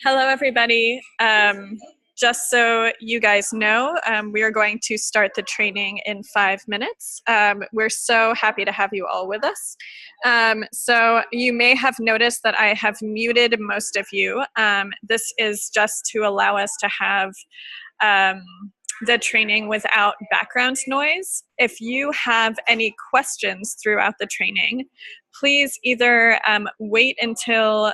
Hello, everybody. Just so you guys know, we are going to start the training in 5 minutes. We're so happy to have you all with us. So you may have noticed that I have muted most of you. This is just to allow us to have um, the training without background noise. If you have any questions throughout the training, please either wait until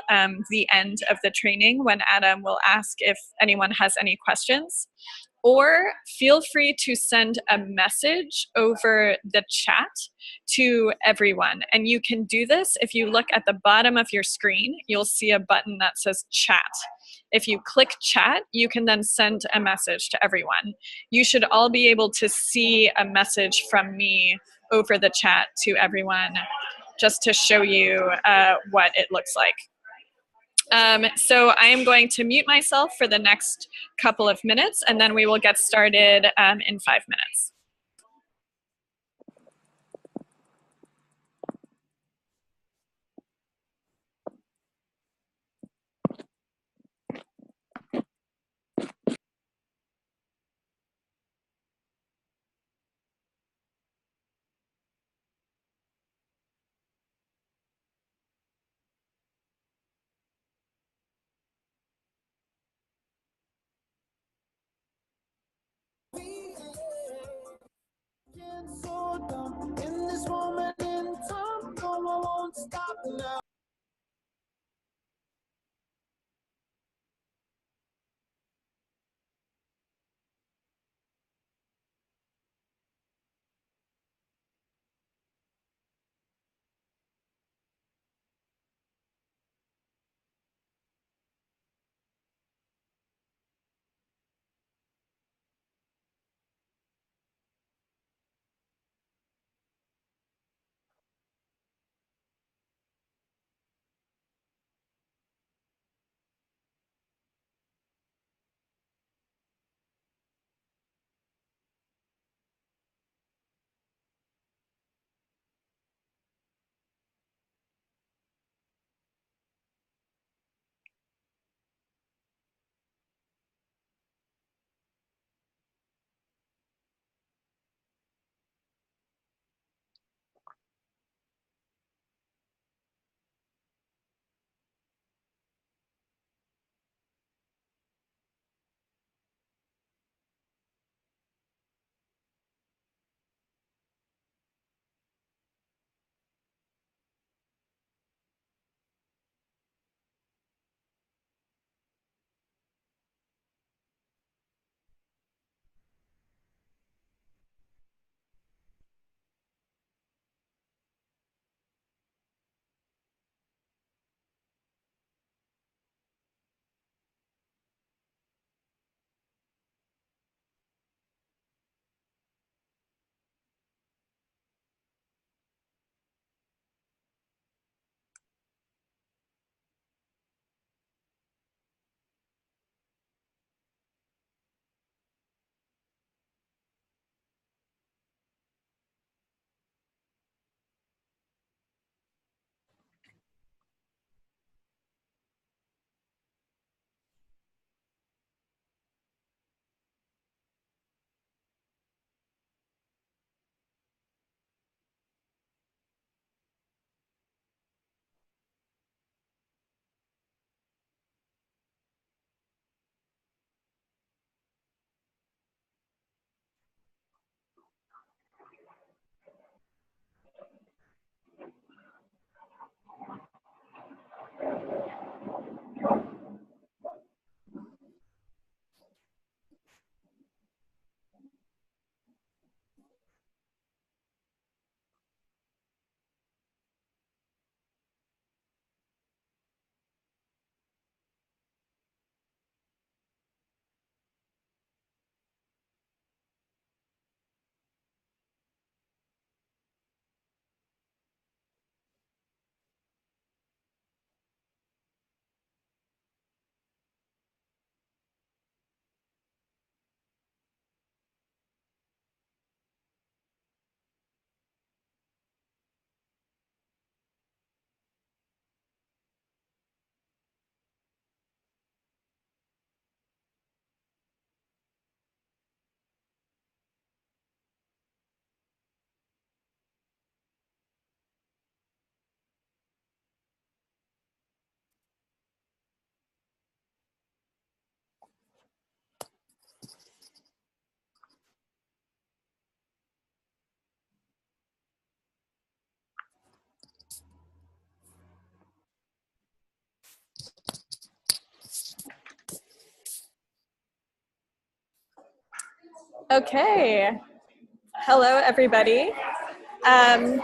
the end of the training when Adam will ask if anyone has any questions, or feel free to send a message over the chat to everyone. And you can do this if you look at the bottom of your screen, you'll see a button that says chat. If you click chat, you can then send a message to everyone. You should all be able to see a message from me over the chat to everyone, just to show you what it looks like. So I am going to mute myself for the next couple of minutes, and then we will get started in 5 minutes. Okay. Hello, everybody. Um,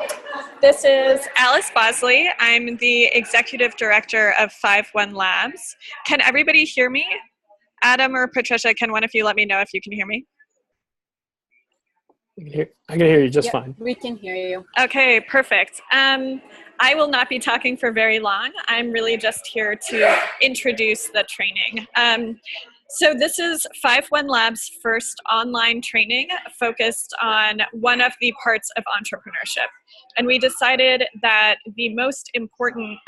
this is Alice Bosley. I'm the Executive Director of 5-1 Labs. Can everybody hear me? Adam or Patricia, can one of you let me know if you can hear me? I can hear you just fine. We can hear you. Okay, perfect. I will not be talking for very long. I'm really just here to introduce the training. So this is 5-1 Labs' first online training focused on one of the parts of entrepreneurship. And we decided that the most important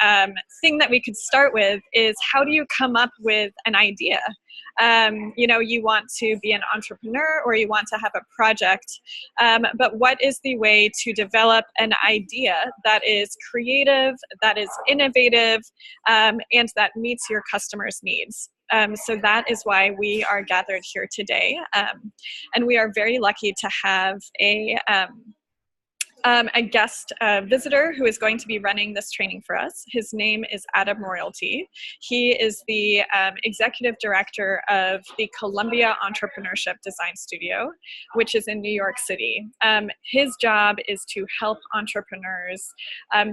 thing that we could start with is how do you come up with an idea? You want to be an entrepreneur or you want to have a project, but what is the way to develop an idea that is creative, that is innovative, and that meets your customers' needs? So that is why we are gathered here today. And we are very lucky to have a guest visitor who is going to be running this training for us. His name is Adam Royalty. He is the executive director of the Columbia Entrepreneurship Design Studio, which is in New York City. His job is to help entrepreneurs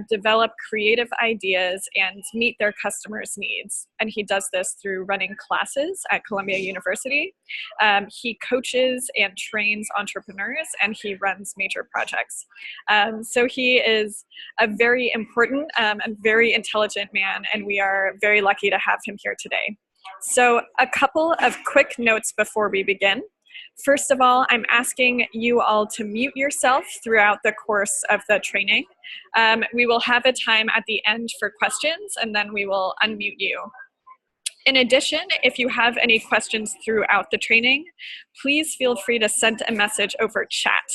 develop creative ideas and meet their customers' needs. And he does this through running classes at Columbia University. He coaches and trains entrepreneurs, and he runs major projects. So he is a very important and very intelligent man, and we are very lucky to have him here today. So a couple of quick notes before we begin. First of all, I'm asking you all to mute yourself throughout the course of the training. We will have a time at the end for questions, and then we will unmute you. In addition, if you have any questions throughout the training, please feel free to send a message over chat.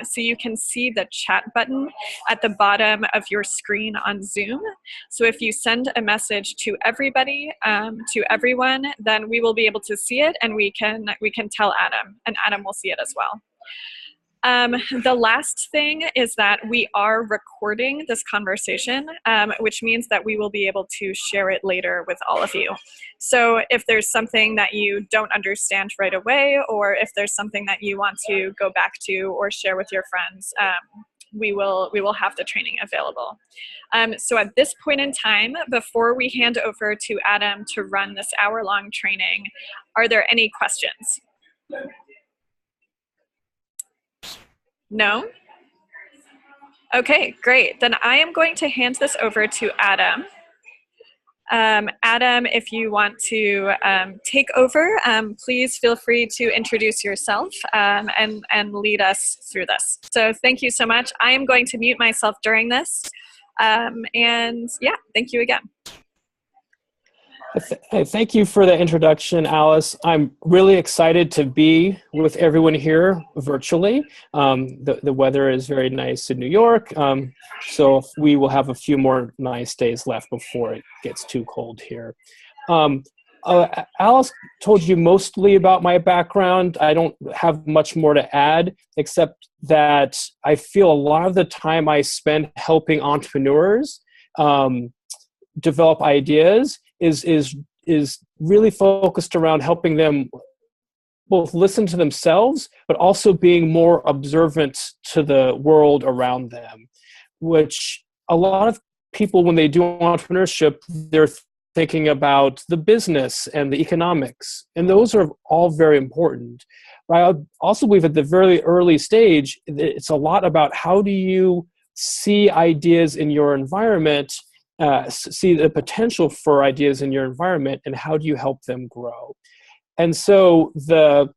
So you can see the chat button at the bottom of your screen on Zoom. So if you send a message to everybody, to everyone, then we will be able to see it, and we can tell Adam, and Adam will see it as well. The last thing is that we are recording this conversation, which means that we will be able to share it later with all of you. So if there's something that you don't understand right away, or if there's something that you want to go back to or share with your friends, we will have the training available. So at this point in time, before we hand over to Adam to run this hour-long training, are there any questions? No? Okay, great. Then I am going to hand this over to Adam. Adam, if you want to take over, please feel free to introduce yourself and lead us through this. So thank you so much. I am going to mute myself during this. And yeah, thank you again. Thank you for the introduction, Alice. I'm really excited to be with everyone here virtually. The weather is very nice in New York, so we will have a few more nice days left before it gets too cold here. Alice told you mostly about my background. I don't have much more to add, except that I feel a lot of the time I spend helping entrepreneurs develop ideas is really focused around helping them both listen to themselves, but also being more observant to the world around them, which a lot of people, when they do entrepreneurship, they're thinking about the business and the economics, and those are all very important. But I also believe at the very early stage, it's a lot about how do you see ideas in your environment, see the potential for ideas in your environment, and how do you help them grow. And so the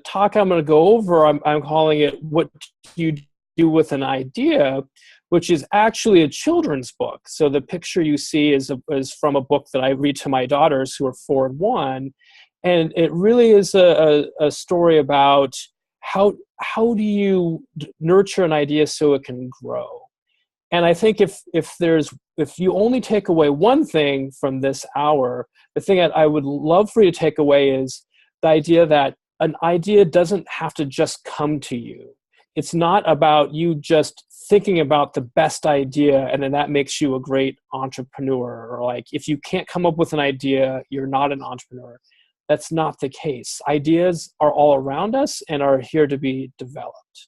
talk I'm going to go over, I'm calling it What Do You Do With an Idea, which is actually a children's book. So the picture you see is from a book that I read to my daughters who are 4 and 1. And it really is a story about how do you nurture an idea so it can grow. And I think if you only take away one thing from this hour, the thing that I would love for you to take away is the idea that an idea doesn't have to just come to you. It's not about you just thinking about the best idea and then that makes you a great entrepreneur. Or like if you can't come up with an idea, you're not an entrepreneur. that's not the case. Ideas are all around us and are here to be developed.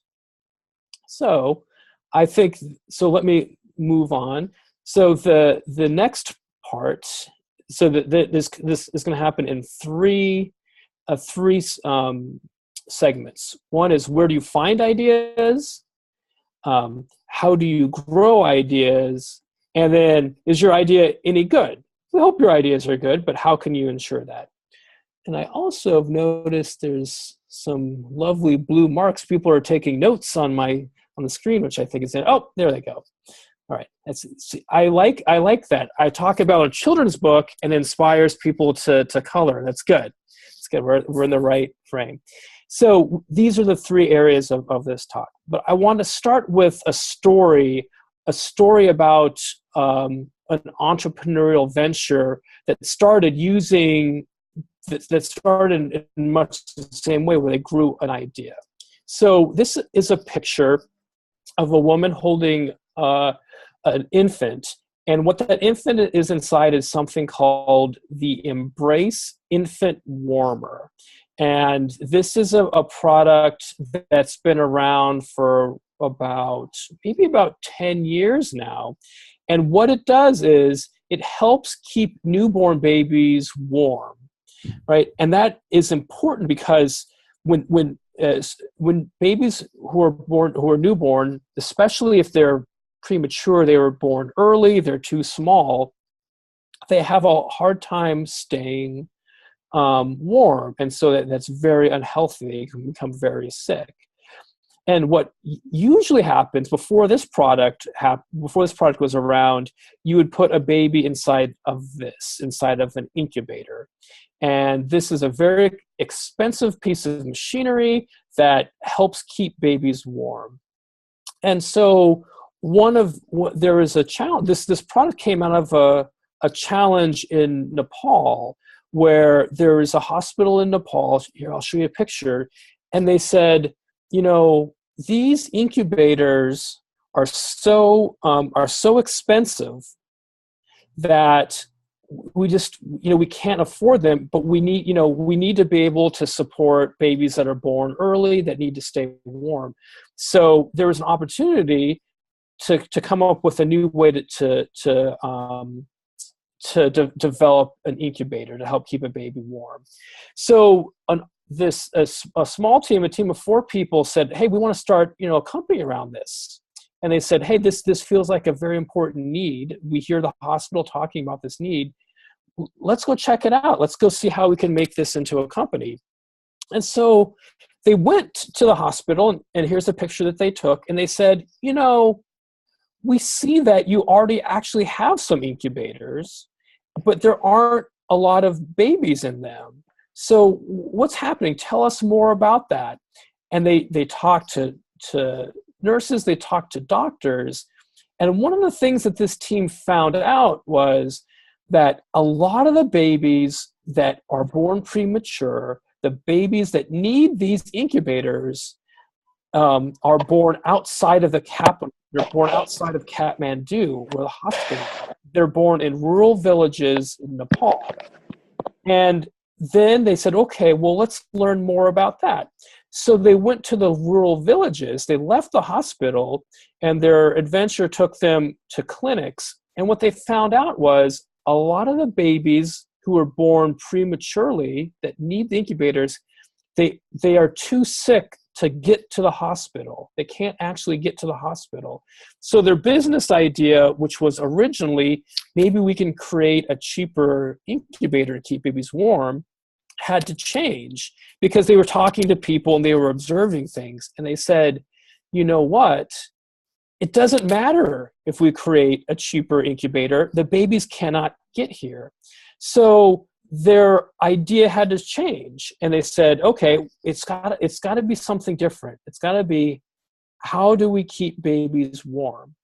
So let me move on. So the next part, so this is going to happen in three segments. One is, where do you find ideas? How do you grow ideas? And then, is your idea any good? We hope your ideas are good, but how can you ensure that? And I also have noticed there's some lovely blue marks. People are taking notes on the screen, which I think is, oh, there they go. All right. I like that. I talk about a children's book and inspires people to color. That's good. It's good. We're in the right frame. So these are the three areas of this talk. But I want to start with a story about an entrepreneurial venture that started in much the same way, where they grew an idea. So this is a picture of a woman holding an infant, and what that infant is inside is something called the Embrace Infant Warmer. And this is a product that's been around for maybe about 10 years now. And what it does is it helps keep newborn babies warm, right? And that is important because when babies who are newborn, especially if they're premature, they were born early, they're too small, they have a hard time staying warm, and so that's very unhealthy. They can become very sick. And what usually happens before this product was around, you would put a baby inside of an incubator. And this is a very expensive piece of machinery that helps keep babies warm. And so there is a challenge. This product came out of a challenge in Nepal, where there is a hospital in Nepal. Here, I'll show you a picture. And they said, these incubators are so expensive that we can't afford them, but we need to be able to support babies that are born early that need to stay warm. So there was an opportunity to come up with a new way to develop an incubator to help keep a baby warm. So a small team, a team of 4 people, said, hey, we want to start a company around this. And they said, hey, this feels like a very important need. We hear the hospital talking about this need. Let's go check it out. Let's go see how we can make this into a company. And so they went to the hospital, and here's a picture that they took, and they said, we see that you already actually have some incubators, but there aren't a lot of babies in them. So what's happening? Tell us more about that. And they talked to nurses, they talked to doctors. And one of the things that this team found out was that a lot of the babies that are born premature, the babies that need these incubators, are born outside of the capital. They're born outside of Kathmandu, where the hospital is. They're born in rural villages in Nepal. And then they said, okay, well, let's learn more about that. So they went to the rural villages. They left the hospital, and their adventure took them to clinics. And what they found out was a lot of the babies who are born prematurely that need the incubators, they are too sick to get to the hospital. They can't actually get to the hospital. So their business idea, which was originally, maybe we can create a cheaper incubator to keep babies warm, had to change because they were talking to people and they were observing things. And they said, you know what? It doesn't matter if we create a cheaper incubator. The babies cannot get here. So their idea had to change, and they said, okay, it's got to be something different. It's got to be, how do we keep babies warm?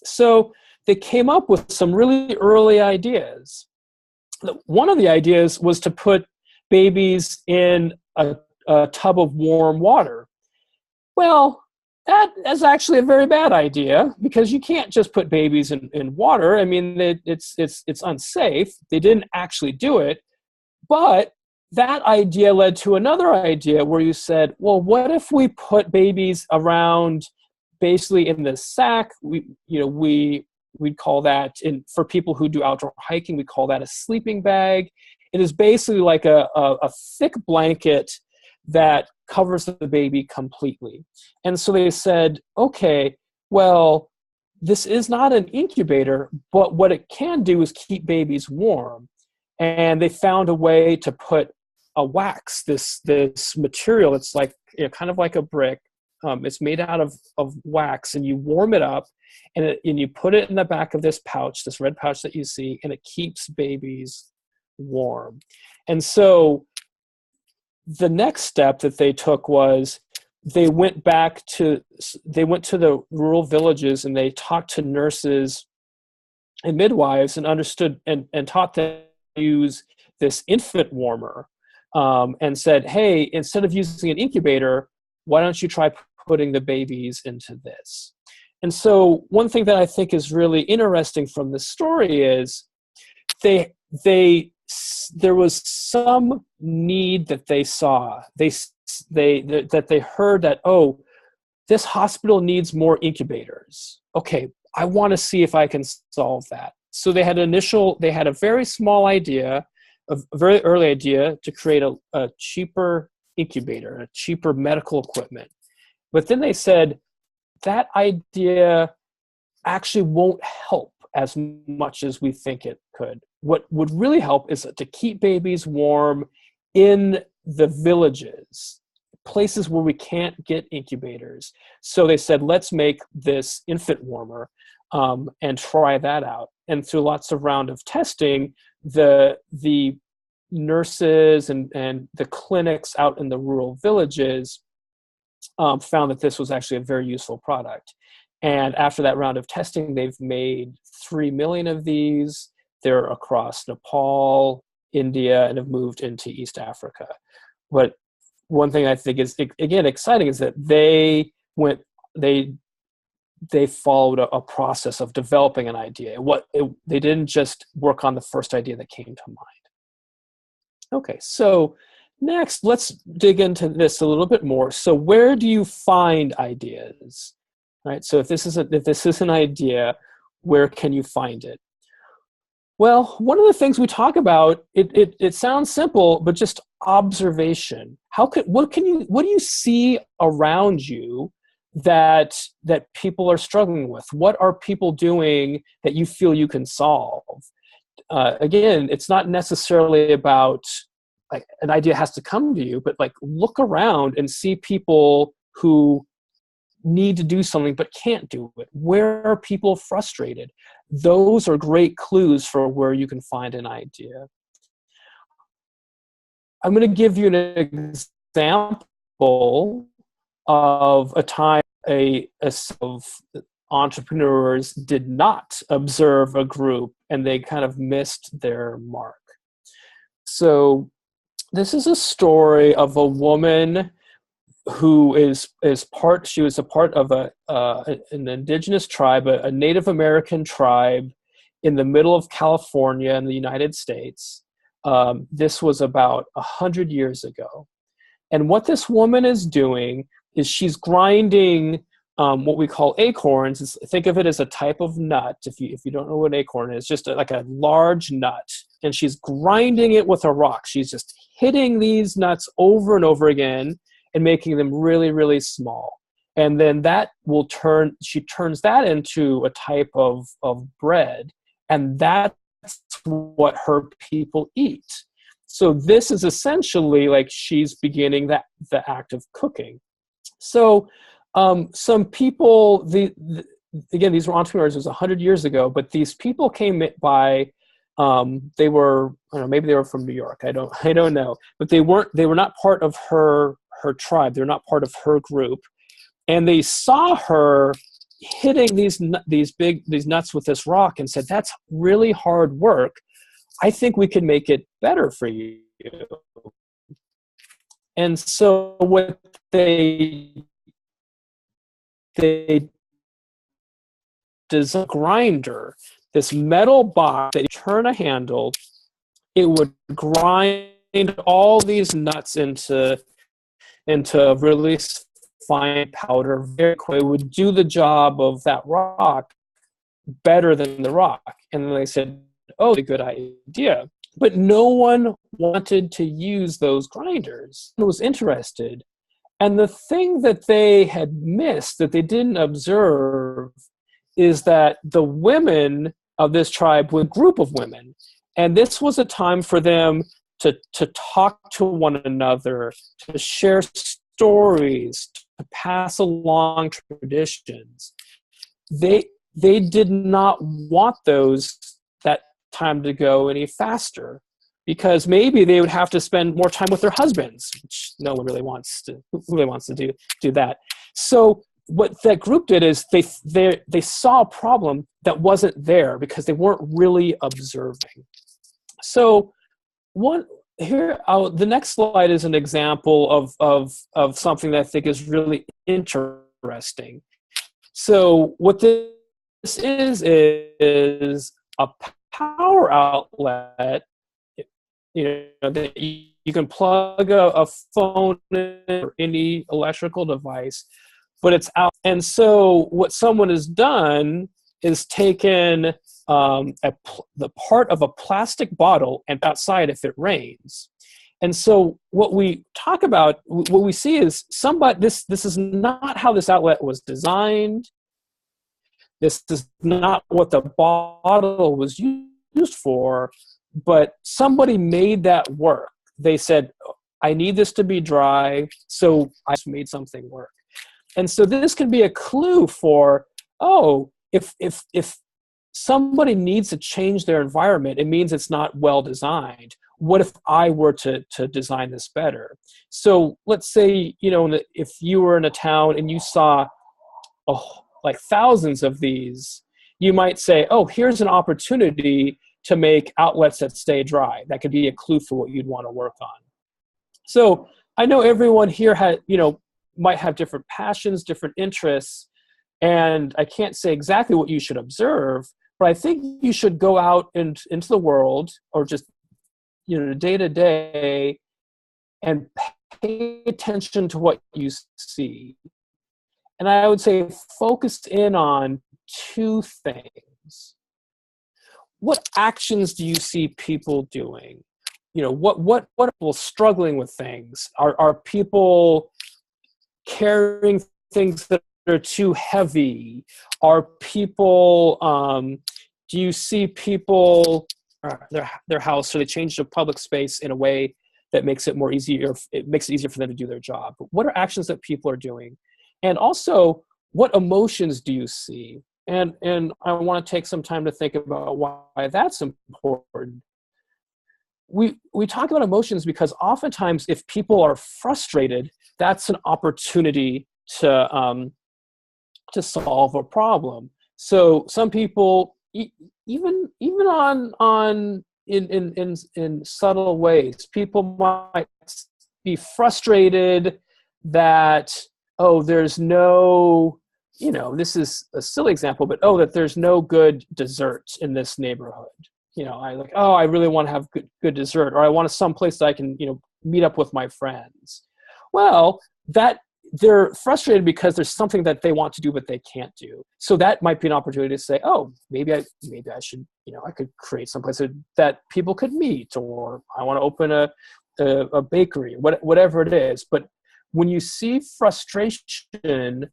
So they came up with some really early ideas. One of the ideas was to put babies in a tub of warm water. Well, that is actually a very bad idea, because you can't just put babies in water. I mean, it's unsafe. They didn't actually do it. But that idea led to another idea where you said, well, what if we put babies around basically in the sack? We'd call that, for people who do outdoor hiking, we call that a sleeping bag. It is basically like a thick blanket that covers the baby completely. And so they said, okay, well, this is not an incubator, but what it can do is keep babies warm. And they found a way to put a wax, this material. It's like, kind of like a brick. It's made out of wax, and you warm it up, and you put it in the back of this pouch, this red pouch that you see, and it keeps babies warm. And so the next step that they took was they went to the rural villages, and they talked to nurses and midwives and understood and taught them to use this infant warmer, and said, hey, instead of using an incubator, why don't you try putting the babies into this? And so one thing that I think is really interesting from this story is there was some need that they saw. That they heard that, oh, this hospital needs more incubators. Okay, I want to see if I can solve that. So they had a very small idea, a very early idea, to create a cheaper incubator, a cheaper medical equipment. But then they said that idea actually won't help as much as we think it could. What would really help is to keep babies warm in the villages, places where we can't get incubators. So they said, let's make this infant warmer and try that out. And through lots of round of testing, the nurses and the clinics out in the rural villages found that this was actually a very useful product. And after that round of testing, they've made 3 million of these. They're across Nepal, India, and have moved into East Africa. But one thing I think is, again, exciting is that they followed a process of developing an idea. They didn't just work on the first idea that came to mind. Okay, so next, let's dig into this a little bit more. So where do you find ideas? Right. So if this is an idea, where can you find it? Well, one of the things we talk about, it sounds simple, but just observation. What do you see around you that people are struggling with? What are people doing that you feel you can solve? Again, it's not necessarily about like an idea has to come to you, but like look around and see people who need to do something but can't do it. Where are people frustrated? Those are great clues for where you can find an idea. I'm going to give you an example of a time of entrepreneurs did not observe a group and they kind of missed their mark. So this is a story of a woman who she was a part of an indigenous tribe, a Native American tribe in the middle of California in the United States. This was about 100 years ago. And what this woman is doing is she's grinding what we call acorns. Think of it as a type of nut. If you don't know what acorn is, just like a large nut. And she's grinding it with a rock. She's just hitting these nuts over and over again and making them really, really small. And then she turns that into a type of bread. And that's what her people eat. So this is essentially like she's beginning the act of cooking. So some people, again, these were entrepreneurs, it was 100 years ago, but these people came by, they were, I don't know, maybe they were from New York. I don't know, but they were not part of her tribe. They're not part of her group. And they saw her hitting these nuts with this rock and said, that's really hard work. I think we could make it better for you. And so what they designed a grinder, this metal box that you turn a handle, it would grind all these nuts into really fine powder very quickly, would do the job of that rock better than the rock. And then they said, oh, a good idea. But no one wanted to use those grinders. No one was interested. And the thing that they had missed, that they didn't observe, is that the women of this tribe were a group of women. And this was a time for them to talk to one another, to share stories, to pass along traditions. They did not want that time to go any faster, because maybe they would have to spend more time with their husbands, which no one really wants to. Who really wants to do that? So what that group did is they saw a problem that wasn't there because they weren't really observing. So the next slide is an example of something that I think is really interesting. So what this is a power outlet, that you can plug a phone in or any electrical device, but it's out. And so what someone has done is taken the part of a plastic bottle and outside if it rains. And so what we talk about, what we see is this is not how this outlet was designed. This is not what the bottle was used for, but somebody made that work. They said, I need this to be dry, so I made something work. And so this can be a clue for, if somebody needs to change their environment, it means it's not well designed. What if I were to design this better? So let's say, if you were in a town and you saw like thousands of these, you might say, oh, here's an opportunity to make outlets that stay dry. That could be a clue for what you'd want to work on. So I know everyone here might have different passions, different interests, and I can't say exactly what you should observe, but I think you should go out into the world, or just day to day, and pay attention to what you see. And I would say focus in on two things. What actions do you see people doing? What are people struggling with things? Are people carrying things that are too heavy? Are people, do you see people, their house, so they change the public space in a way that makes it easier for them to do their job? But what are actions that people are doing? And also, what emotions do you see? And I want to take some time to think about why that's important. We talk about emotions because oftentimes if people are frustrated, that's an opportunity to solve a problem. So some people, even in subtle ways, people might be frustrated that, there's no, this is a silly example, but that there's no good desserts in this neighborhood. I really want to have good dessert, or I want some place that I can, meet up with my friends. Well, that they're frustrated because there's something that they want to do but they can't do. So that might be an opportunity to say, maybe I should, I could create some place that people could meet, or I want to open a bakery, whatever it is. But when you see frustration,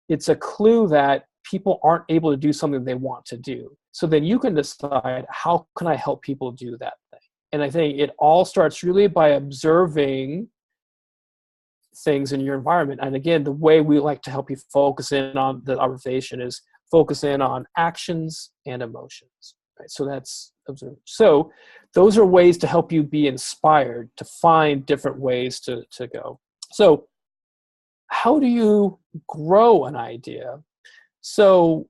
it's a clue that people aren't able to do something they want to do. So then you can decide, how can I help people do that thing? And I think it all starts really by observing things in your environment. And again, the way we like to help you focus in on the observation is focus in on actions and emotions. Right? So that's observe. So those are ways to help you be inspired to find different ways to go. So how do you grow an idea? So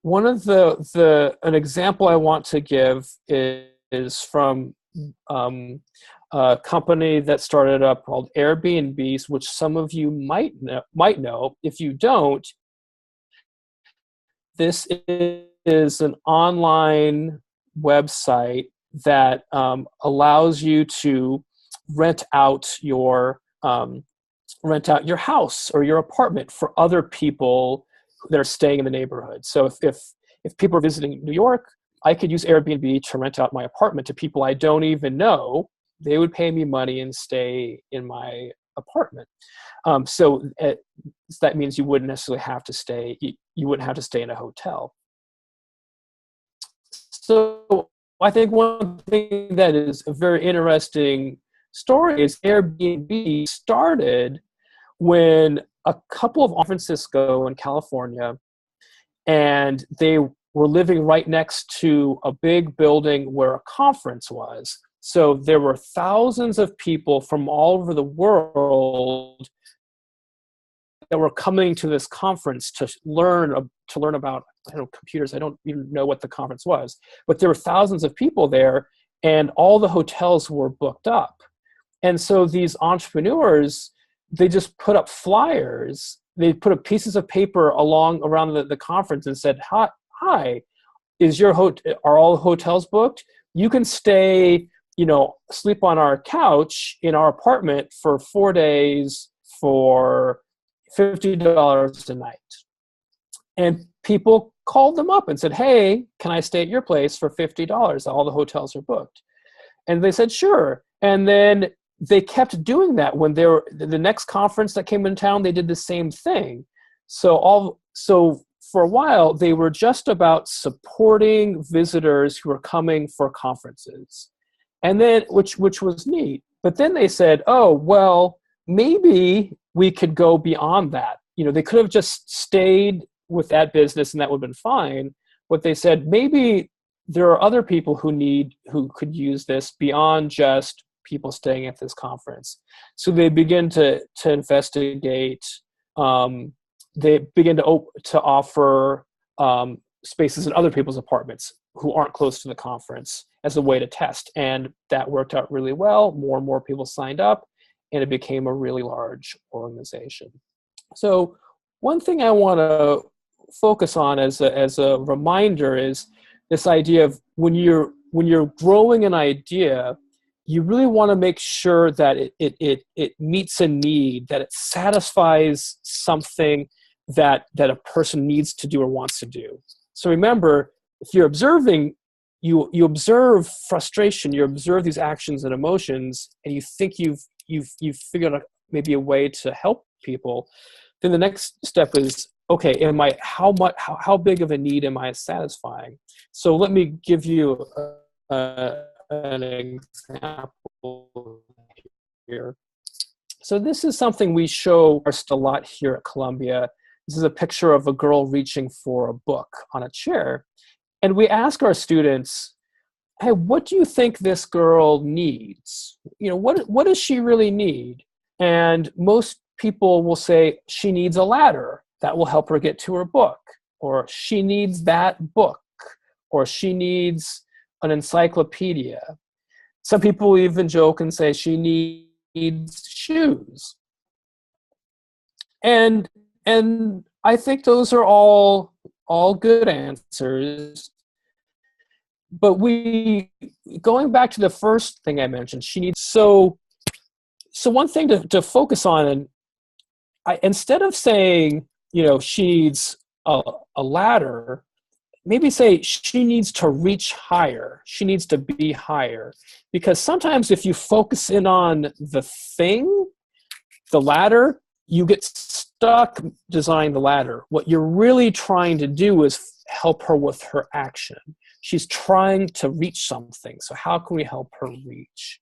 one of an example I want to give is from a company that started up called Airbnb, which some of you might know. If you don't, this is an online website that allows you to rent out your house or your apartment for other people that are staying in the neighborhood. So if people are visiting New York, I could use Airbnb to rent out my apartment to people I don't even know. They would pay me money and stay in my apartment. So that means you wouldn't necessarily have to stay. You wouldn't have to stay in a hotel. So I think one thing that is a very interesting story is Airbnb started when a couple of San Francisco and California, and they were living right next to a big building where a conference was. So there were thousands of people from all over the world that were coming to this conference to learn about, I don't know, computers. I don't even know what the conference was, but there were thousands of people there, and all the hotels were booked up. And so these entrepreneurs, they just put up flyers. They put up pieces of paper around the conference and said, "Hi, are all hotels booked? You can stay, sleep on our couch in our apartment for 4 days for $50 a night." And people called them up and said, "Hey, can I stay at your place for $50? All the hotels are booked." And they said, "Sure." And then they kept doing that. When the next conference that came in town, they did the same thing. So for a while, they were just about supporting visitors who were coming for conferences, and then which was neat. But then they said, "Oh, well, maybe we could go beyond that." They could have just stayed with that business and that would have been fine. But they said, maybe there are other people who could use this beyond just people staying at this conference. So they begin to investigate. They begin to offer spaces in other people's apartments who aren't close to the conference as a way to test. And that worked out really well. More and more people signed up, and it became a really large organization. So one thing I want to focus on as a reminder is this idea of when you're growing an idea, you really want to make sure that it meets a need, that it satisfies something that a person needs to do or wants to do. So remember, if you're observing, you observe frustration, you observe these actions and emotions, and you think you've figured out maybe a way to help people, then the next step is, okay, how big of a need am I satisfying? So let me give you an example here. So this is something we show a lot here at Columbia. This is a picture of a girl reaching for a book on a chair. And we ask our students, "Hey, what do you think this girl needs? What does she really need?" And most people will say, "She needs a ladder that will help her get to her book," or "She needs that book," or "She needs an encyclopedia." Some people even joke and say she needs shoes. And I think those are all good answers. But going back to the first thing I mentioned, she needs, so one thing to focus on, and instead of saying, she needs a ladder, maybe say she needs to reach higher. She needs to be higher. Because sometimes if you focus in on the thing, the ladder, you get stuck designing the ladder. What you're really trying to do is help her with her action. She's trying to reach something. So how can we help her reach?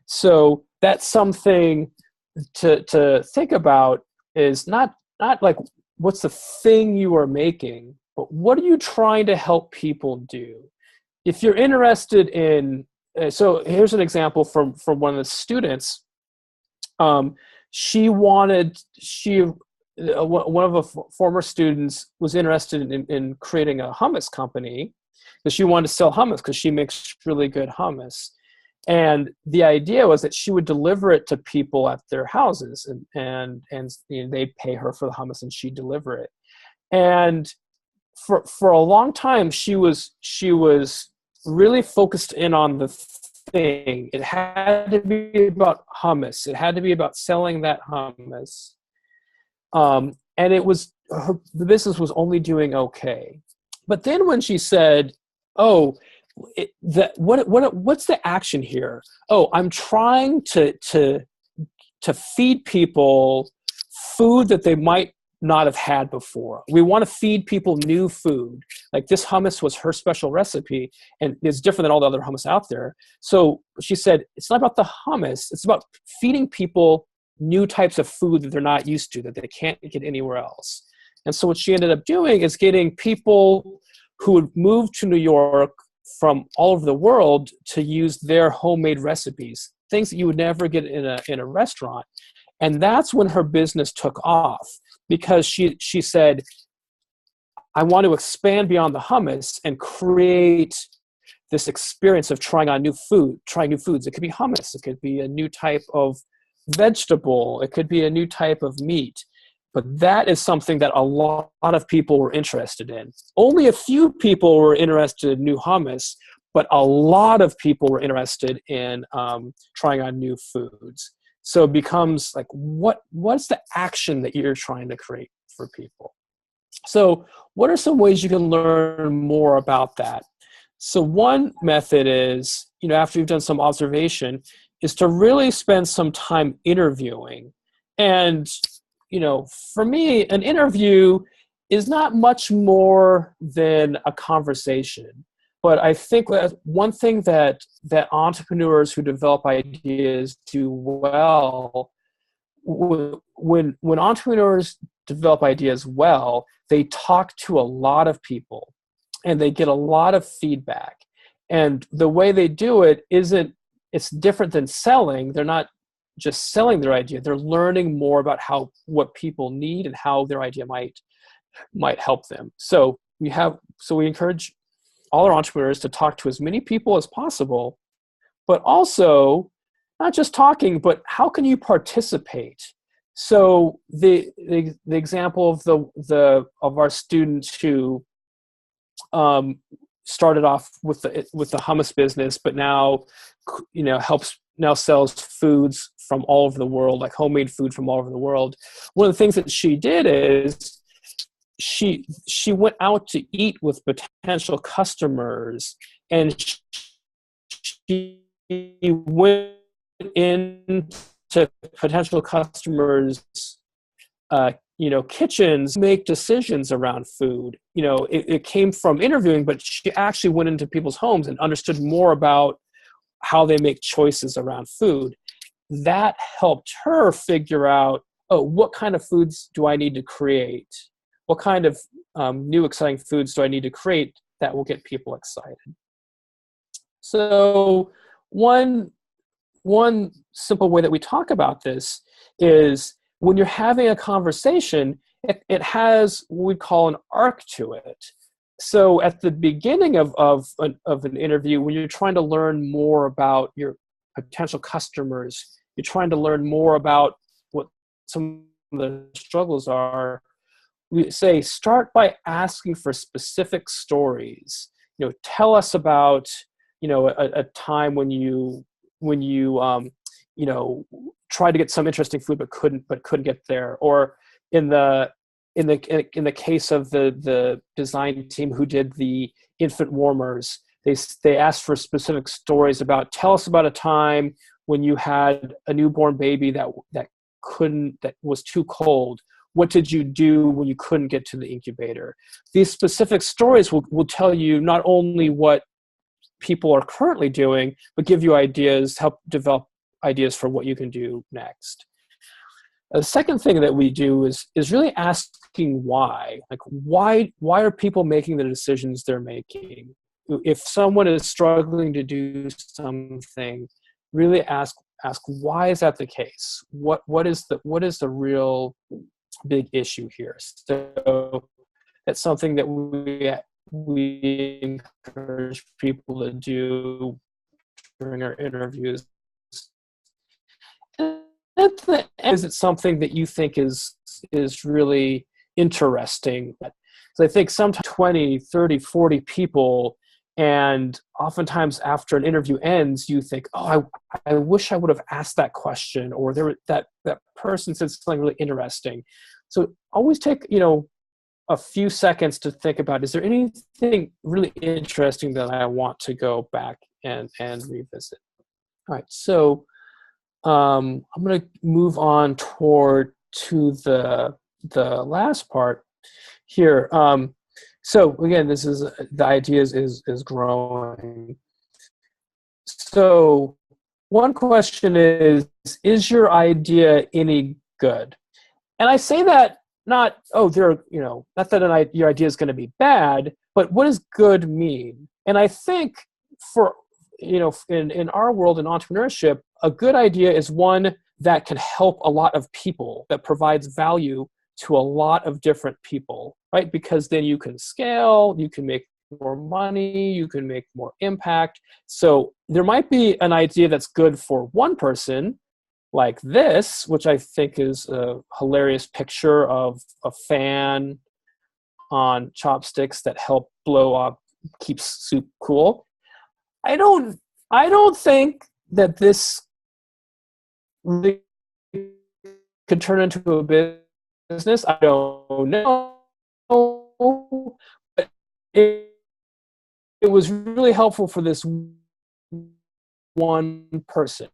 So that's something to think about, is not like what's the thing you are making, but what are you trying to help people do? If you're interested in, so here's an example from one of the students. One of the former students was interested in creating a hummus company, because she wanted to sell hummus because she makes really good hummus. And the idea was that she would deliver it to people at their houses, and they pay her for the hummus and she'd deliver it. And for a long time, she was really focused in on the thing. It had to be about hummus. It had to be about selling that hummus. And the business was only doing okay. But then when she said, "Oh, what's the action here? Oh, I'm trying to feed people food that they might not have had before. We want to feed people new food. Like this hummus was her special recipe, and it's different than all the other hummus out there." So she said, it's not about the hummus. It's about feeding people new types of food that they're not used to, that they can't get anywhere else. And so what she ended up doing is getting people who would move to New York from all over the world to use their homemade recipes, things that you would never get in a restaurant. And that's when her business took off, because she said, I want to expand beyond the hummus and create this experience of trying new foods. It could be hummus. It could be a new type of vegetable. It could be a new type of meat. But that is something that a lot of people were interested in. Only a few people were interested in new hummus, but a lot of people were interested in trying on new foods. So it becomes like, what's the action that you're trying to create for people? So what are some ways you can learn more about that? So one method is, after you've done some observation, is to really spend some time interviewing. And, for me, an interview is not much more than a conversation. But I think that one thing that entrepreneurs who develop ideas do well, when entrepreneurs develop ideas well, they talk to a lot of people and they get a lot of feedback. And the way they do it's different than selling. They're not just selling their idea. They're learning more about what people need and how their idea might help them. So we encourage all our entrepreneurs to talk to as many people as possible, but also not just talking, but how can you participate? So the example of our student who started off with the hummus business, but now sells foods from all over the world, like homemade food from all over the world. One of the things that she did is she went out to eat with potential customers, and she went into potential customers' kitchens, make decisions around food. It came from interviewing, but she actually went into people's homes and understood more about how they make choices around food. That helped her figure out, what kind of foods do I need to create? What kind of new exciting foods do I need to create that will get people excited? So one simple way that we talk about this is when you're having a conversation, it has what we call an arc to it. So at the beginning of an interview, when you're trying to learn more about your potential customers, you're trying to learn more about what some of the struggles are, we say start by asking for specific stories. Tell us about a time when you tried to get some interesting food but couldn't get there. Or in the case of the design team who did the infant warmers, they asked for specific stories about, tell us about a time when you had a newborn baby that was too cold. What did you do when you couldn't get to the incubator? These specific stories will tell you not only what people are currently doing, but give you ideas, help develop ideas for what you can do next. The second thing that we do is really asking why. Like, why are people making the decisions they're making? If someone is struggling to do something, really ask why is that the case? What is the real big issue here? So that's something that we encourage people to do during our interviews. And at the end, is it something that you think is really interesting? So I think sometimes 20, 30, 40 people And oftentimes after an interview ends, you think, oh, I wish I would have asked that question, or that person said something really interesting. So always take, a few seconds to think about, is there anything really interesting that I want to go back and revisit? All right, so I'm going to move on to the last part here. So again, this is the idea is growing. So one question is your idea any good? And I say that not, not that your idea is going to be bad, but what does good mean? And I think for, in our world in entrepreneurship, a good idea is one that can help a lot of people, that provides value to a lot of different people, right? Because then you can scale, you can make more money, you can make more impact. So there might be an idea that's good for one person, like this, which I think is a hilarious picture of a fan on chopsticks that help blow up, keeps soup cool. I don't think that this really could turn into a business. I don't know, but it was really helpful for this one person.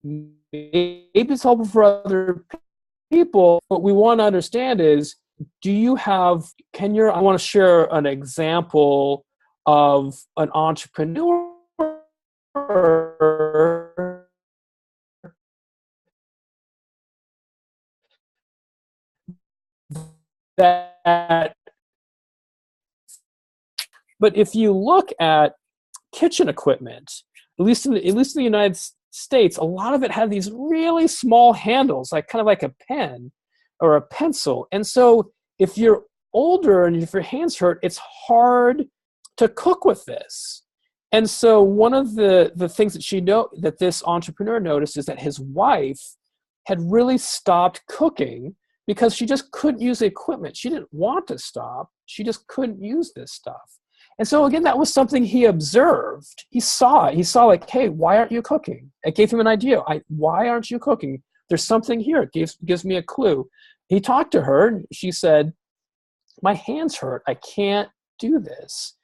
Maybe it's helpful for other people. What we want to understand is, I want to share an example of an entrepreneur but if you look at kitchen equipment, at least in the United States, a lot of it had these really small handles, kind of like a pen or a pencil. And so if you're older and if your hands hurt, it's hard to cook with this. And so one of the things that this entrepreneur noticed is that his wife had really stopped cooking because she just couldn't use the equipment. She didn't want to stop. She just couldn't use this stuff. And so again, that was something he observed. He saw it. He saw hey, why aren't you cooking? It gave him an idea. Why aren't you cooking? There's something here. It gives me a clue. He talked to her and she said, my hands hurt. I can't do this.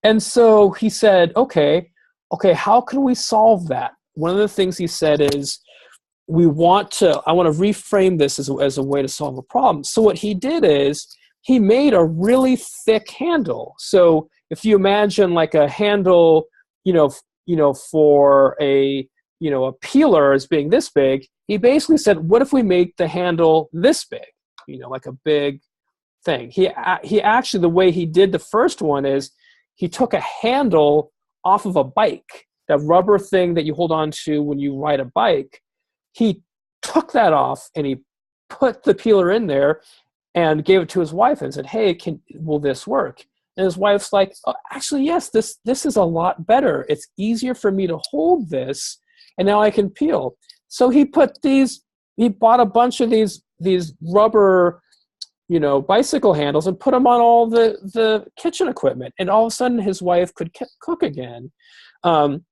And so he said, okay, how can we solve that? One of the things he said is, I want to reframe this as a way to solve a problem. So what he did is he made a really thick handle. So if you imagine a handle, for a peeler as being this big, he basically said, what if we make the handle this big, like a big thing. He actually, the way he did the first one is he took a handle off of a bike, that rubber thing that you hold on to when you ride a bike. He took that off and he put the peeler in there and gave it to his wife and said, hey, will this work? And his wife's like, oh, actually, yes, this is a lot better. It's easier for me to hold this, and now I can peel. So he bought a bunch of these rubber, bicycle handles and put them on all the kitchen equipment. And all of a sudden his wife could cook again. And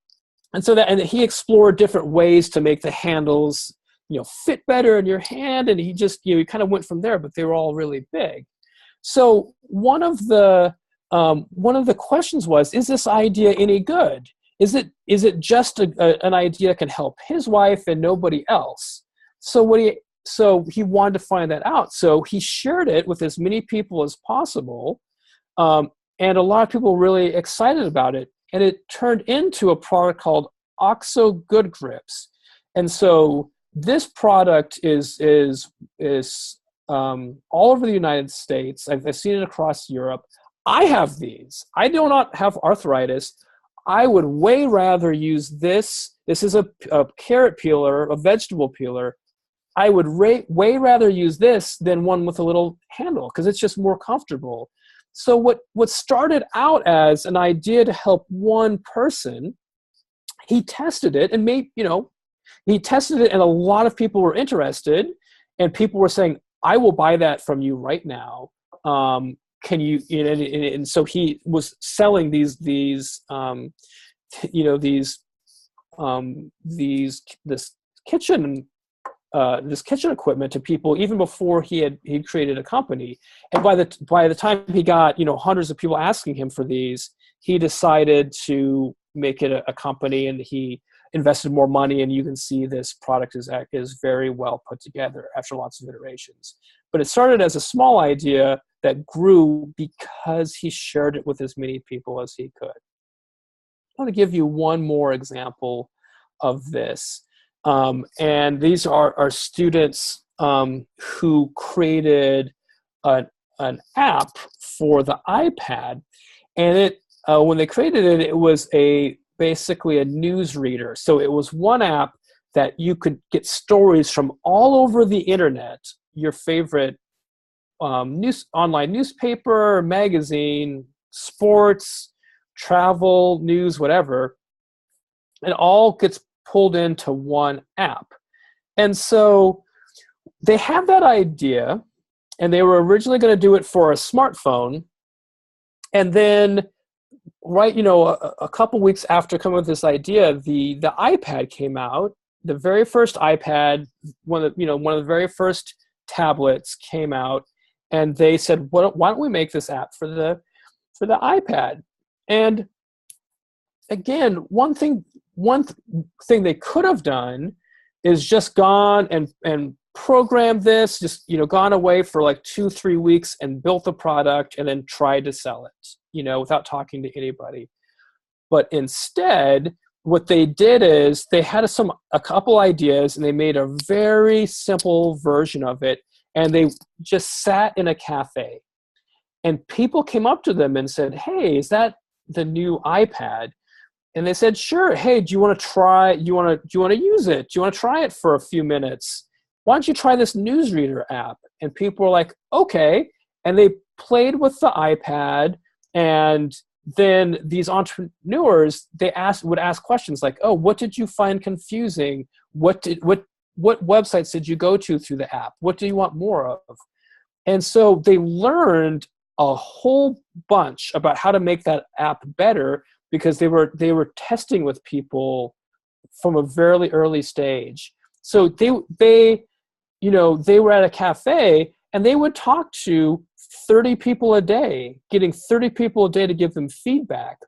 he explored different ways to make the handles, fit better in your hand. And he just, he kind of went from there, but they were all really big. So one of the questions was, is this idea any good? Is it just an idea that can help his wife and nobody else? So he wanted to find that out. So he shared it with as many people as possible. And a lot of people were really excited about it. And it turned into a product called OXO Good Grips. And so this product is all over the United States. I've seen it across Europe. I have these. I do not have arthritis. I would way rather use this. This is a carrot peeler, a vegetable peeler. I would way rather use this than one with a little handle because it's just more comfortable. So what started out as an idea to help one person, he tested it and he tested it, and a lot of people were interested, and people were saying, I will buy that from you right now. can you, and so he was selling these this kitchen equipment to people even before he created a company. And by the time he got hundreds of people asking him for these, he decided to make it a company, and he invested more money. And you can see this product is very well put together after lots of iterations. But it started as a small idea that grew because he shared it with as many people as he could. I want to give you one more example of this. And these are students who created an app for the iPad. And when they created it, it was basically a news reader. So it was one app that you could get stories from all over the internet, your favorite online newspaper, magazine, sports, travel, news, whatever. It all gets pulled into one app. And so they have that idea, and they were originally going to do it for a smartphone. And then a couple weeks after coming up with this idea, the iPad came out. The very first iPad, one of the very first tablets came out, and they said, why don't we make this app for the iPad? And again, one thing they could have done is just gone and programmed this, just gone away for like 2-3 weeks and built the product and then tried to sell it, without talking to anybody. But instead, what they did is they had a couple ideas, and they made a very simple version of it, and they just sat in a cafe, and people came up to them and said, "Hey, is that the new iPad?" And they said, "Sure. Hey, do you want to try? Do you want to use it? Do you want to try it for a few minutes? Why don't you try this newsreader app?" And people were like, "Okay." And they played with the iPad, and then these entrepreneurs, would ask questions like, "Oh, what did you find confusing? What websites did you go to through the app? What do you want more of?" And so they learned a whole bunch about how to make that app better, because they were testing with people from a very early stage. So they were at a cafe, and they would talk to 30 people a day, getting 30 people a day to give them feedback.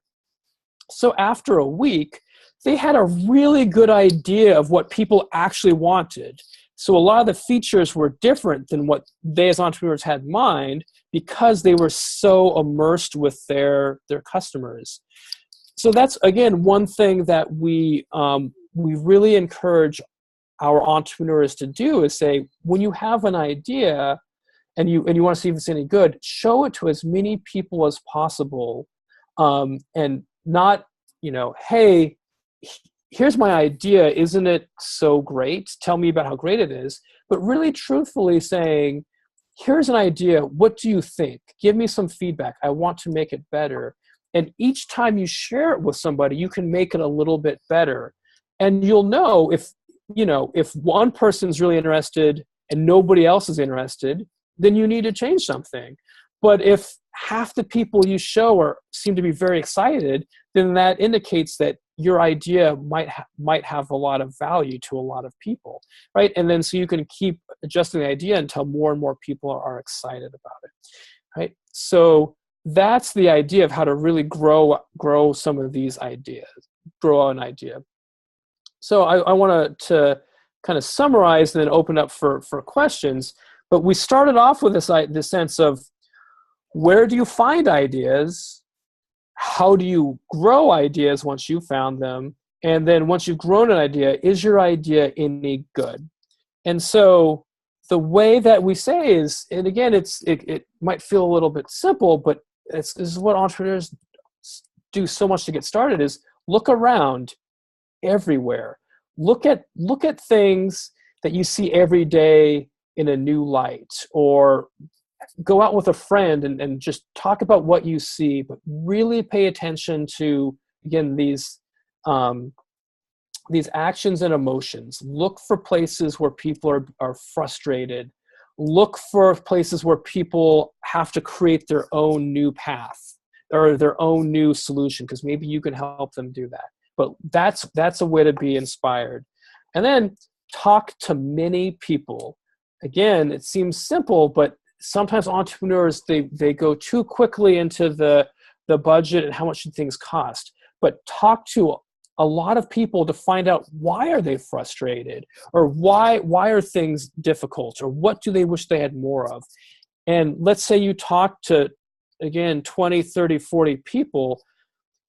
So after a week, they had a really good idea of what people actually wanted. So a lot of the features were different than what they as entrepreneurs had in mind, because they were so immersed with their customers. So that's, again, one thing that we really encourage our entrepreneurs to do, is say, when you have an idea and you want to see if it's any good, show it to as many people as possible, and not, "Hey, here's my idea. Isn't it so great? Tell me about how great it is." But really truthfully saying, "Here's an idea. What do you think? Give me some feedback. I want to make it better." And each time you share it with somebody, you can make it a little bit better. And you'll know if one person's really interested and nobody else is interested, then you need to change something. But if half the people you show seem to be very excited, then that indicates that your idea might have a lot of value to a lot of people, right? And then so you can keep adjusting the idea until more and more people are excited about it, right? So that's the idea of how to really grow some of these ideas, grow an idea. So I want to kind of summarize and then open up for questions. But we started off with this sense of, where do you find ideas? How do you grow ideas once you've found them? And then once you've grown an idea, is your idea any good? And so the way that we say is, and again, it might feel a little bit simple, but this is what entrepreneurs do so much to get started, is look around everywhere. Look at things that you see every day in a new light, or go out with a friend and just talk about what you see, but really pay attention to, again, these actions and emotions. Look for places where people are frustrated, look for places where people have to create their own new path or their own new solution, because maybe you can help them do that. But that's a way to be inspired. And then talk to many people. Again, it seems simple, but sometimes entrepreneurs, they go too quickly into the budget and how much should things cost. But talk to a lot of people to find out, why are they frustrated, or why are things difficult, or what do they wish they had more of. And let's say you talk to, again, 20, 30, 40 people.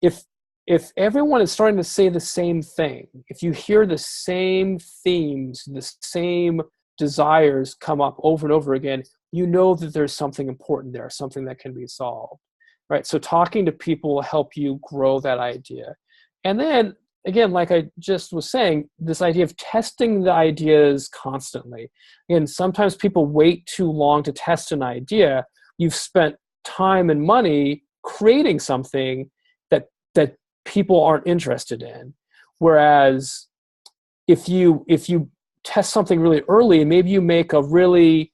If everyone is starting to say the same thing, if you hear the same themes, the same desires come up over and over again, you know that there's something important there, something that can be solved, right? So talking to people will help you grow that idea. And then, again, like I just was saying, this idea of testing the ideas constantly. And sometimes people wait too long to test an idea. You've spent time and money creating something that people aren't interested in. Whereas if you test something really early, and maybe you make a really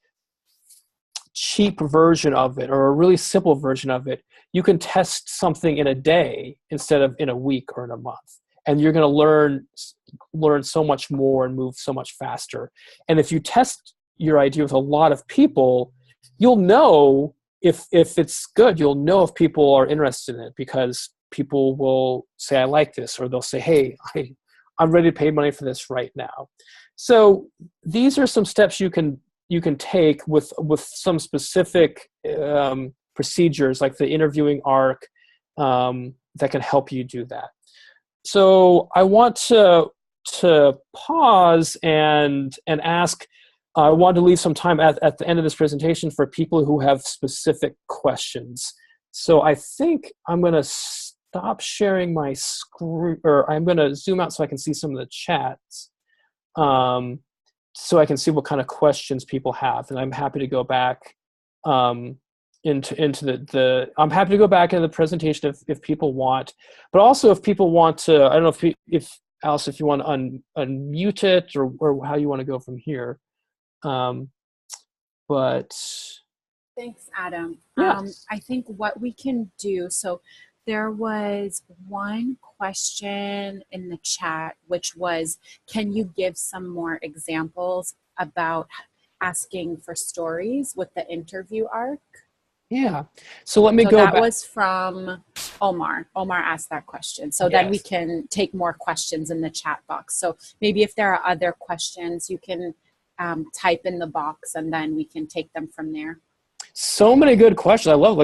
cheap version of it or a really simple version of it, you can test something in a day instead of in a week or in a month. And you're going to learn so much more and move so much faster. And if you test your idea with a lot of people, you'll know if it's good. You'll know if people are interested in it, because people will say, I like this, or they'll say, hey, I'm ready to pay money for this right now. So these are some steps you can take with some specific procedures, like the interviewing arc, that can help you do that. So I want to pause and ask. I want to leave some time at the end of this presentation for people who have specific questions. So I think I'm going to stop sharing my screen, or I'm going to zoom out so I can see some of the chats, so I can see what kind of questions people have. And I'm happy to go back into I'm happy to go back into the presentation if people want. But also, if people want to, I don't know if Alice, if you want to unmute it, or how you want to go from here. But thanks, Adam. Yeah. I think what we can do, so there was one question in the chat, which was, can you give some more examples about asking for stories with the interview arc? Yeah. So let me go back. That was from Omar. Omar asked that question. So then we can take more questions in the chat box. So maybe if there are other questions, you can type in the box, and then we can take them from there. So many good questions. I love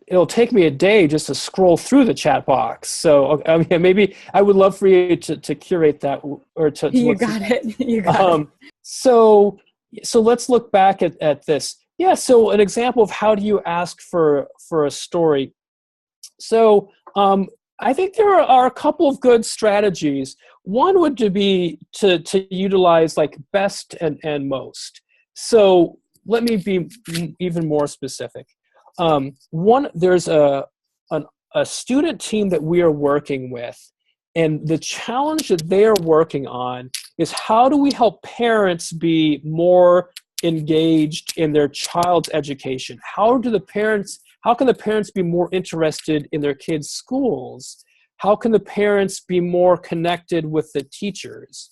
it'll take me a day just to scroll through the chat box. So I mean, maybe I would love for you to curate that, or to you got it. You got it. So let's look back at this. Yeah. So an example of how do you ask for a story. So I think there are a couple of good strategies. One would be to utilize like best and most. So let me be even more specific. There's a student team that we are working with, and the challenge that they are working on is, how do we help parents be more engaged in their child's education? How can the parents be more interested in their kids' schools? How can the parents be more connected with the teachers?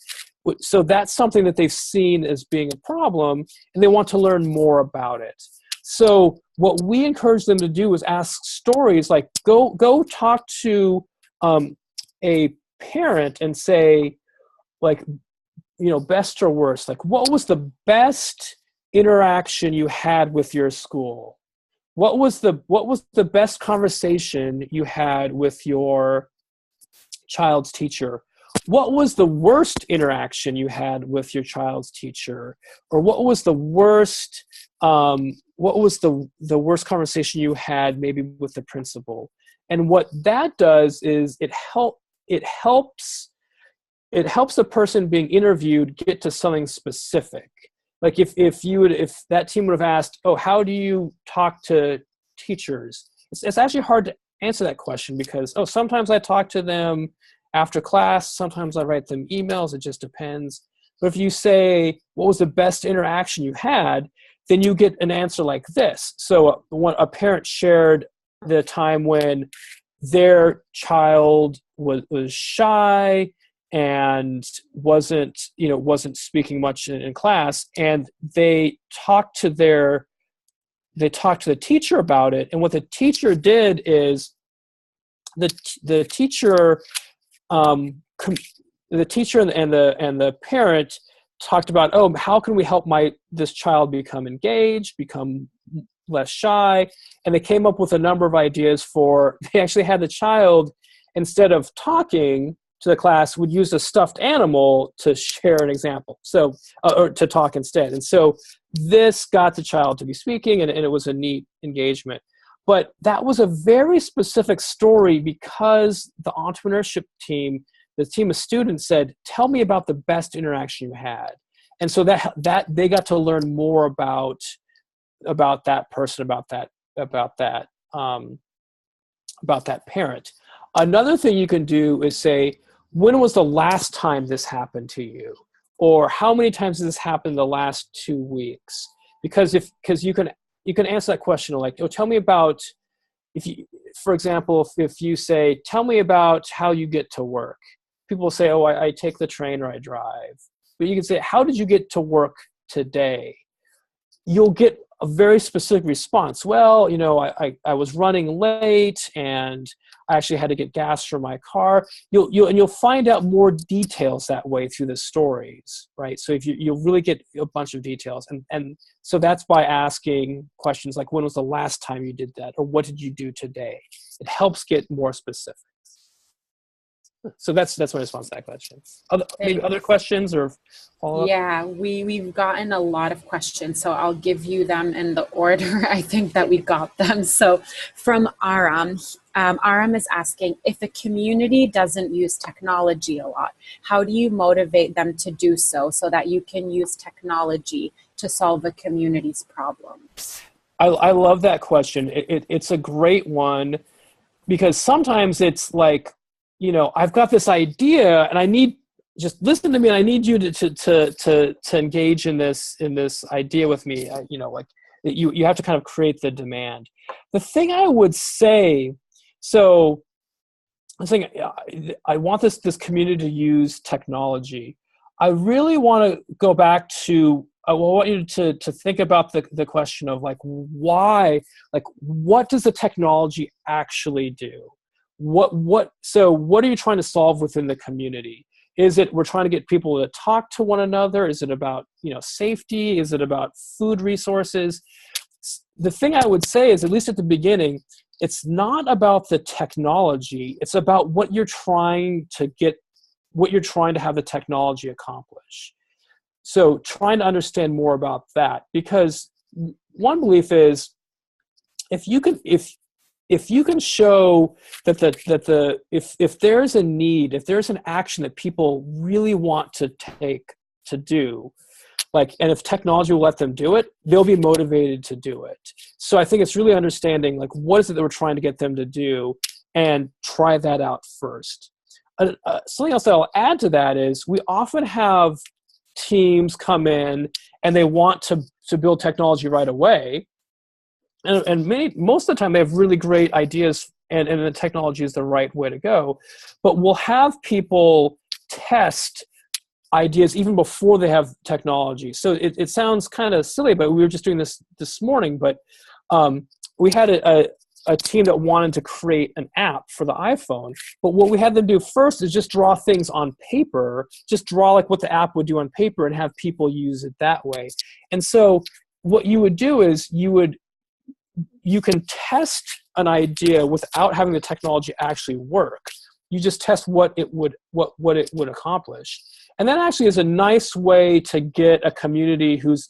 So that's something that they've seen as being a problem, and they want to learn more about it. So what we encourage them to do is ask stories, like go talk to a parent and say, like, best or worst, like, what was the best interaction you had with your school? What was the best conversation you had with your child's teacher? What was the worst interaction you had with your child's teacher? Or what was the worst worst conversation you had maybe with the principal? And what that does is it helps the person being interviewed get to something specific. Like if that team would have asked, oh, how do you talk to teachers? It's actually hard to answer that question, because sometimes I talk to them after class, sometimes I write them emails, it just depends. But if you say, what was the best interaction you had, then you get an answer like this. So a parent shared the time when their child was shy and wasn't speaking much in class, and they talked to the teacher about it. And what the teacher did is the teacher and the parent talked about, oh, how can we help this child become engaged, become less shy? And they came up with a number of ideas they actually had the child, instead of talking to the class, would use a stuffed animal to share an example. So, or to talk instead. And so this got the child to be speaking, and it was a neat engagement. But that was a very specific story because the entrepreneurship team, the team of students, said, tell me about the best interaction you had. And so that they got to learn more about that person, about that parent. Another thing you can do is say, when was the last time this happened to you? Or how many times has this happened in the last 2 weeks? Because you can answer that question like, oh, tell me about, for example, if you say, tell me about how you get to work. People will say, oh, I take the train or I drive. But you can say, how did you get to work today? You'll get a very specific response. Well, I was running late and I actually had to get gas for my car. You'll find out more details that way through the stories, right? So if you'll really get a bunch of details. And so that's by asking questions like, when was the last time you did that? Or what did you do today? It helps get more specific. So that's my response to that question. Maybe other questions or follow-up? Yeah, we've gotten a lot of questions, so I'll give you them in the order I think that we got them. So from Aram, Aram is asking, if a community doesn't use technology a lot, how do you motivate them to do so that you can use technology to solve a community's problems? I love that question. It's a great one, because sometimes it's like, I've got this idea and just listen to me, and I need you to engage in this idea with me. You have to kind of create the demand. The thing I would say, so I'm saying I want this community to use technology. I really want to go back to, I want you to think about the question of why, what does the technology actually do? So what are you trying to solve within the community? Is it we're trying to get people to talk to one another? Is it about safety? Is it about food resources? The thing I would say is, at least at the beginning, it's not about the technology. It's about what you're trying to have the technology accomplish. So trying to understand more about that, because one belief is, if you can show that if there's a need, if there's an action that people really want to do, and if technology will let them do it, they'll be motivated to do it. So I think it's really understanding what is it that we're trying to get them to do, and try that out first. Something else that I'll add to that is, we often have teams come in and they want to build technology right away. And most of the time they have really great ideas, and the technology is the right way to go. But we'll have people test ideas even before they have technology. So it sounds kind of silly, but we were just doing this morning. But we had a team that wanted to create an app for the iPhone. But what we had them do first is just draw things on paper, just draw what the app would do on paper, and have people use it that way. And so what you would do is you can test an idea without having the technology actually work. You just test what it would accomplish. And that actually is a nice way to get a community who's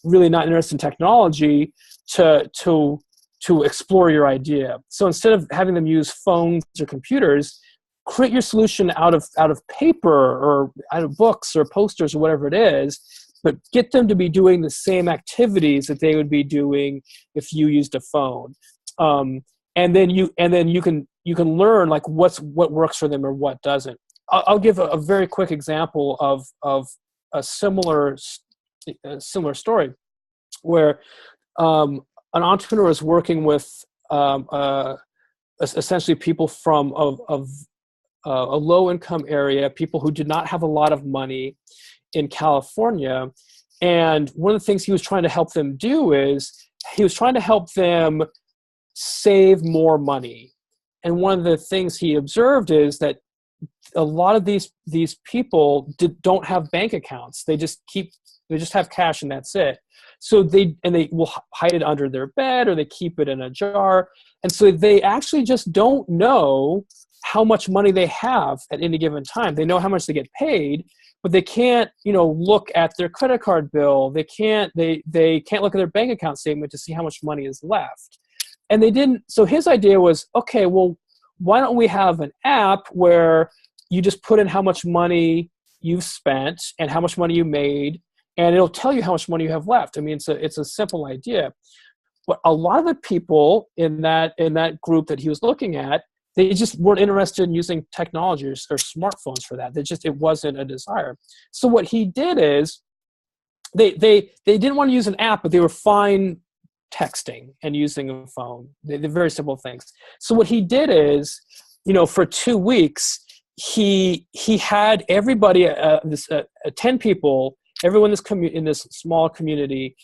really not interested in technology to explore your idea. So instead of having them use phones or computers, create your solution out of paper or out of books or posters or whatever it is, but get them to be doing the same activities that they would be doing if you used a phone. And then you can learn what works for them or what doesn't. I'll give a very quick example of similar story where an entrepreneur is working with essentially people from a low-income area, people who did not have a lot of money in California. And one of the things he was trying to help them do is he was trying to help them save more money. And one of the things he observed is that a lot of these people don't have bank accounts. They just have cash and that's it. So they will hide it under their bed or they keep it in a jar. And so they actually just don't know how much money they have at any given time. They know how much they get paid, but they can't, look at their credit card bill. They can't look at their bank account statement to see how much money is left. And they didn't. So his idea was, okay, well, why don't we have an app where you just put in how much money you've spent and how much money you made, and it'll tell you how much money you have left. I mean, it's a simple idea. But a lot of the people in that group that he was looking at, they just weren't interested in using technology or smartphones for that. It wasn't a desire. So what he did is they didn't want to use an app, but they were fine texting and using a phone. They're very simple things. So what he did is, for 2 weeks, he had everybody, 10 people, everyone in this small community,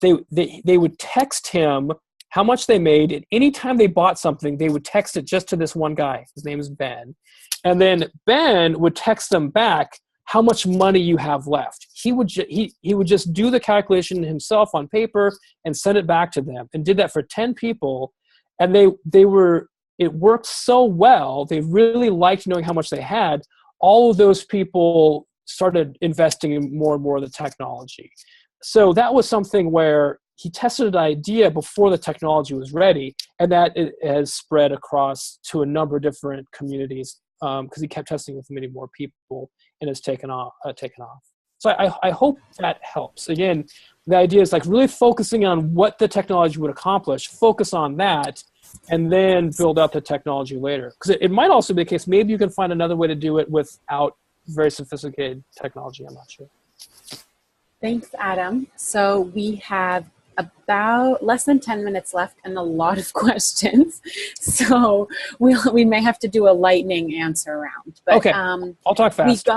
they would text him how much they made, and anytime they bought something, they would text it just to this one guy. His name is Ben. And then Ben would text them back how much money you have left. He would just do the calculation himself on paper and send it back to them, and did that for 10 people. And it worked so well. They really liked knowing how much they had. All of those people started investing in more and more of the technology. So that was something where he tested an idea before the technology was ready, and that it has spread across to a number of different communities because he kept testing with many more people, and it's taken off. So I hope that helps. Again, the idea is like really focusing on what the technology would accomplish, focus on that, and then build out the technology later. Because it might also be the case, maybe you can find another way to do it without very sophisticated technology. I'm not sure. Thanks, Adam. So we have about less than 10 minutes left and a lot of questions. So we may have to do a lightning answer round. But, okay, I'll talk fast.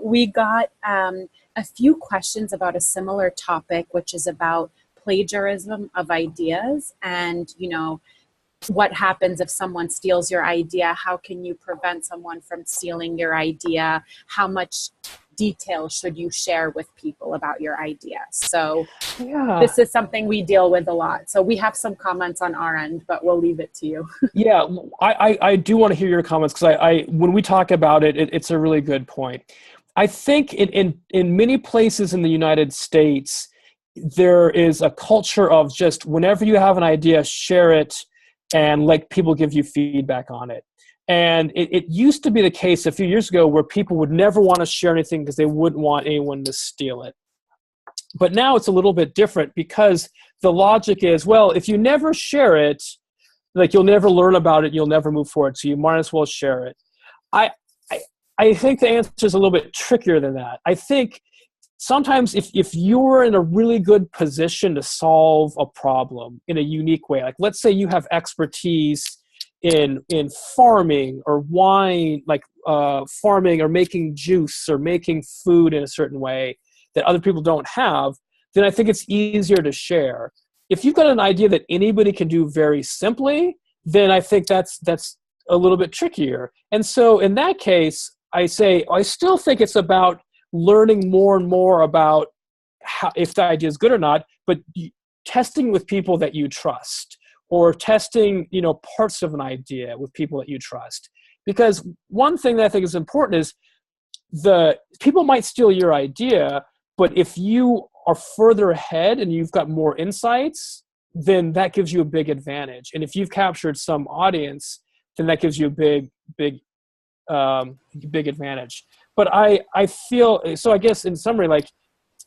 We got a few questions about a similar topic, which is about plagiarism of ideas and, what happens if someone steals your idea? How can you prevent someone from stealing your idea? How much detail should you share with people about your idea? So This is something we deal with a lot. So we have some comments on our end, but we'll leave it to you. Yeah, I do want to hear your comments because when we talk about it, it's a really good point. I think in many places in the United States, there is a culture of just whenever you have an idea, share it and let people give you feedback on it. And it used to be the case a few years ago where people would never want to share anything because they wouldn't want anyone to steal it. But now it's a little bit different because the logic is, well, if you never share it, like you'll never learn about it, you'll never move forward, so you might as well share it. I think the answer is a little bit trickier than that. I think sometimes if you're in a really good position to solve a problem in a unique way, like let's say you have expertise in farming or wine, like farming or making juice or making food in a certain way that other people don't have, then I think it's easier to share. If you've got an idea that anybody can do very simply, then I think that's a little bit trickier. And so in that case, I still think it's about learning more and more about how, if the idea is good or not, but testing with people that you trust, or testing, parts of an idea with people that you trust. Because one thing that I think is important is the people might steal your idea, but if you are further ahead and you've got more insights, then that gives you a big advantage. And if you've captured some audience, then that gives you a big advantage. But I feel, so I guess in summary, like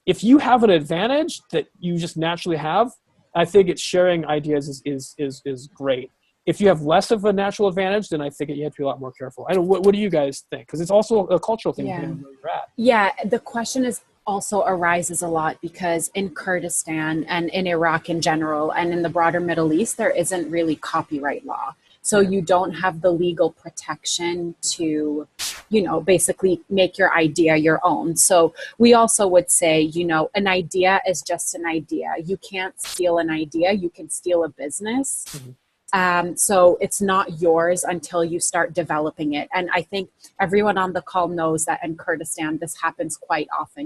if you have an advantage that you just naturally have, I think it's sharing ideas is great. if you have less of a natural advantage, then I think you have to be a lot more careful. I don't. What do you guys think? Because it's also a cultural thing depending on where you're at. Yeah, the question is also arises a lot because in Kurdistan and in Iraq in general and in the broader Middle East, there isn't really copyright law. So you don't have the legal protection to, basically make your idea your own. So we also would say, an idea is just an idea. You can't steal an idea. You can steal a business. So it's not yours until you start developing it. And I think everyone on the call knows that in Kurdistan, this happens quite often.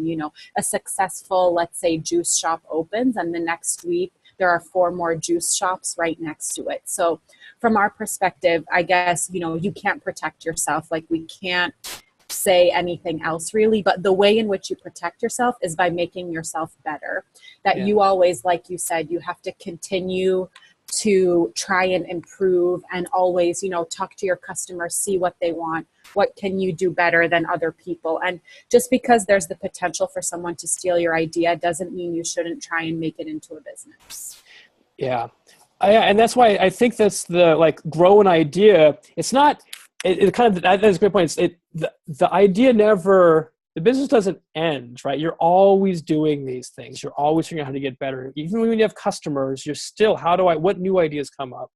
A successful, let's say, juice shop opens and the next week there are 4 more juice shops right next to it. So from our perspective, I guess, you can't protect yourself. Like we can't say anything else really, but the way in which you protect yourself is by making yourself better. That you always, like you said, you have to continue to try and improve and always, talk to your customers, see what they want, what can you do better than other people. And just because there's the potential for someone to steal your idea doesn't mean you shouldn't try and make it into a business. Yeah. And that's why I think that's the grow an idea. It's not, it kind of, that's a great point. The idea never, the business doesn't end, right? You're always doing these things. You're always figuring out how to get better. Even when you have customers, you're still, what new ideas come up?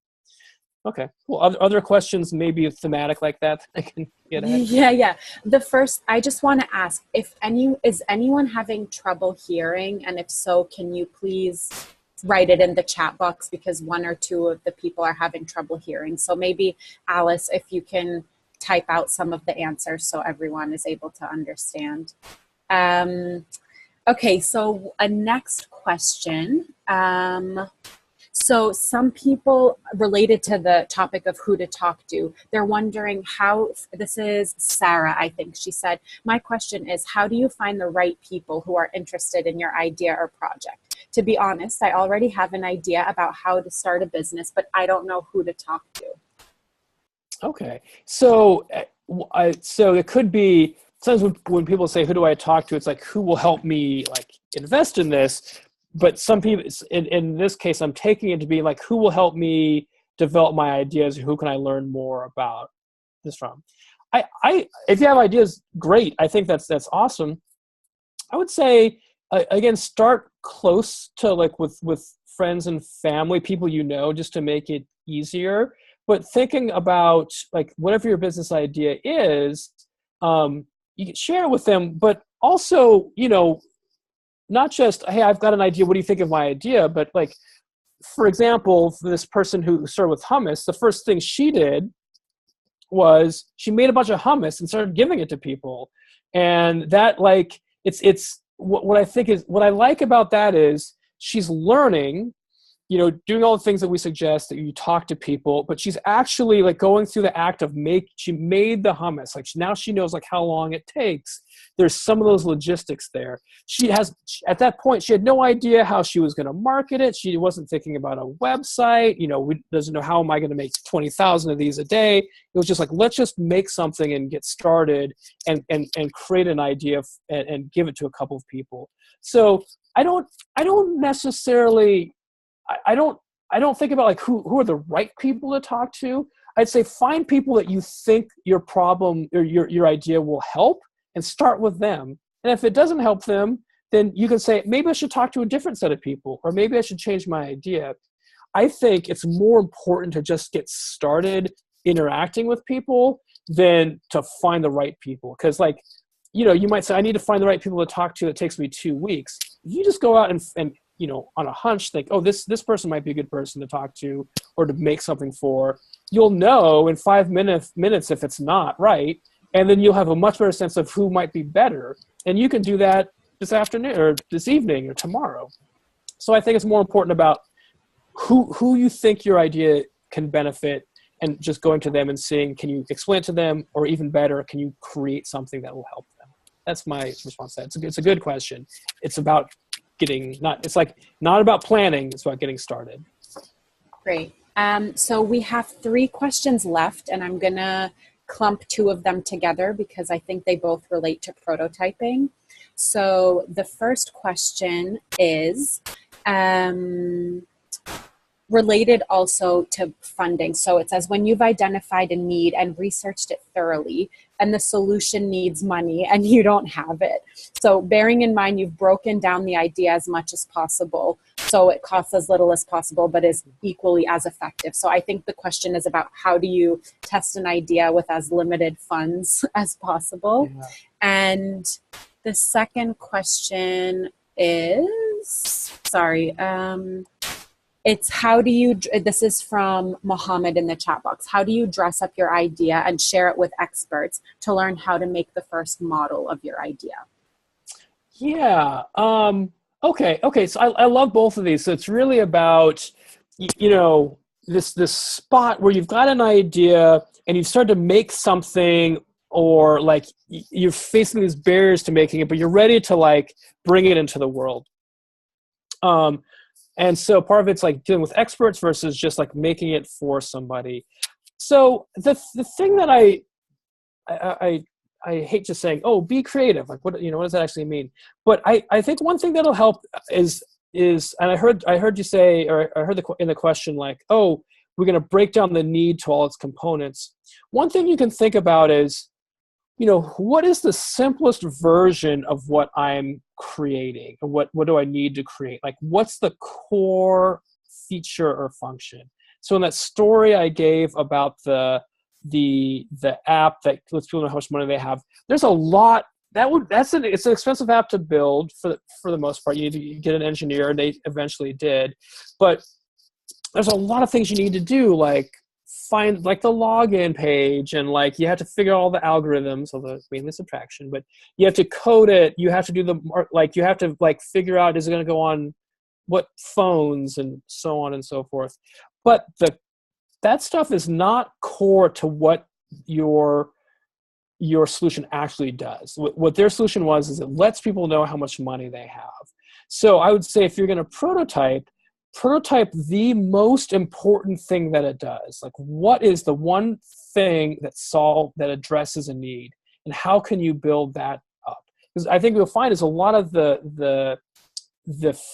Okay. Well, other questions, maybe thematic like that I can get at? Yeah. The first, I just want to ask is anyone having trouble hearing? And if so, can you please write it in the chat box because 1 or 2 of the people are having trouble hearing. So maybe Alice, if you can type out some of the answers so everyone is able to understand. Okay, so a next question. So some people related to the topic of who to talk to, they're wondering how, this is Sarah, I think. She said, my question is, how do you find the right people who are interested in your idea or project? To be honest, I already have an idea about how to start a business, but I don't know who to talk to. Okay. So it could be, sometimes when people say, who do I talk to? It's like, who will help me invest in this? But some people, in this case, I'm taking it to be like, who will help me develop my ideas? Who can I learn more about this from? If you have ideas, great. I think that's awesome. I would say, again, start close to with friends and family, people just to make it easier. But thinking about whatever your business idea is, you can share it with them, but also, not just, hey, I've got an idea, what do you think of my idea? But for example, for this person who started with hummus, the first thing she did was she made a bunch of hummus and started giving it to people. And that it's what I think is, what I like about that is she's learning, doing all the things that we suggest, that you talk to people, but she's actually going through the act of she made the hummus. Now she knows how long it takes. There's some of those logistics there. At that point, she had no idea how she was going to market it. She wasn't thinking about a website, doesn't know how am I going to make 20,000 of these a day. It was just let's just make something and get started and create an idea and give it to a couple of people. So I don't necessarily, I don't think about who are the right people to talk to. I'd say find people that you think your problem or your idea will help and start with them. And if it doesn't help them, then you can say, maybe I should talk to a different set of people, or maybe I should change my idea. I think it's more important to just get started interacting with people than to find the right people. Because you might say, I need to find the right people to talk to. It takes me 2 weeks. You just go out and on a hunch, think, oh, this person might be a good person to talk to or to make something for. You'll know in 5 minutes if it's not right, and then you'll have a much better sense of who might be better. And you can do that this afternoon or this evening or tomorrow. So I think it's more important about who you think your idea can benefit, and just going to them and seeing, can you explain it to them, or even better, can you create something that will help them? That's my response to that. It's a good question. It's about not about planning, it's about getting started. Great. So we have 3 questions left, and I'm gonna clump 2 of them together because I think they both relate to prototyping. So the first question is, related also to funding. So it says, when you've identified a need and researched it thoroughly, and the solution needs money and you don't have it. So bearing in mind, you've broken down the idea as much as possible, so it costs as little as possible, but is equally as effective. So I think the question is about how do you test an idea with as limited funds as possible. Yeah. And the second question is, it's how do you, this is from Mohammed in the chat box, how do you dress up your idea and share it with experts to learn how to make the first model of your idea? Yeah. Okay. So I love both of these. So it's really about, this spot where you've got an idea and you've started to make something, or like you're facing these barriers to making it, but you're ready to like bring it into the world. And so part of it's like dealing with experts versus just like making it for somebody. So the thing that I hate just saying, oh, be creative. Like what does that actually mean? But I think one thing that'll help is, and I heard you say, or I heard in the question, like, oh, we're going to break down the need to all its components. One thing you can think about is, what is the simplest version of what I'm creating? What do I need to create? Like, what's the core feature or function? So in that story I gave about the app that lets people know how much money they have, there's a lot. It's an expensive app to build for the most part. You need to get an engineer, and they eventually did. But there's a lot of things you need to do, like find like the login page, and like you have to figure out all the algorithms, although it's mainly subtraction, but you have to code it. You have to do you have to like figure out, is it going to go on what phones and so on and so forth. But that stuff is not core to what your solution actually does. What their solution is it lets people know how much money they have. So I would say if you're going to prototype the most important thing that it does. Like, what is the one thing that addresses a need, and how can you build that up? Because I think you'll find is a lot of the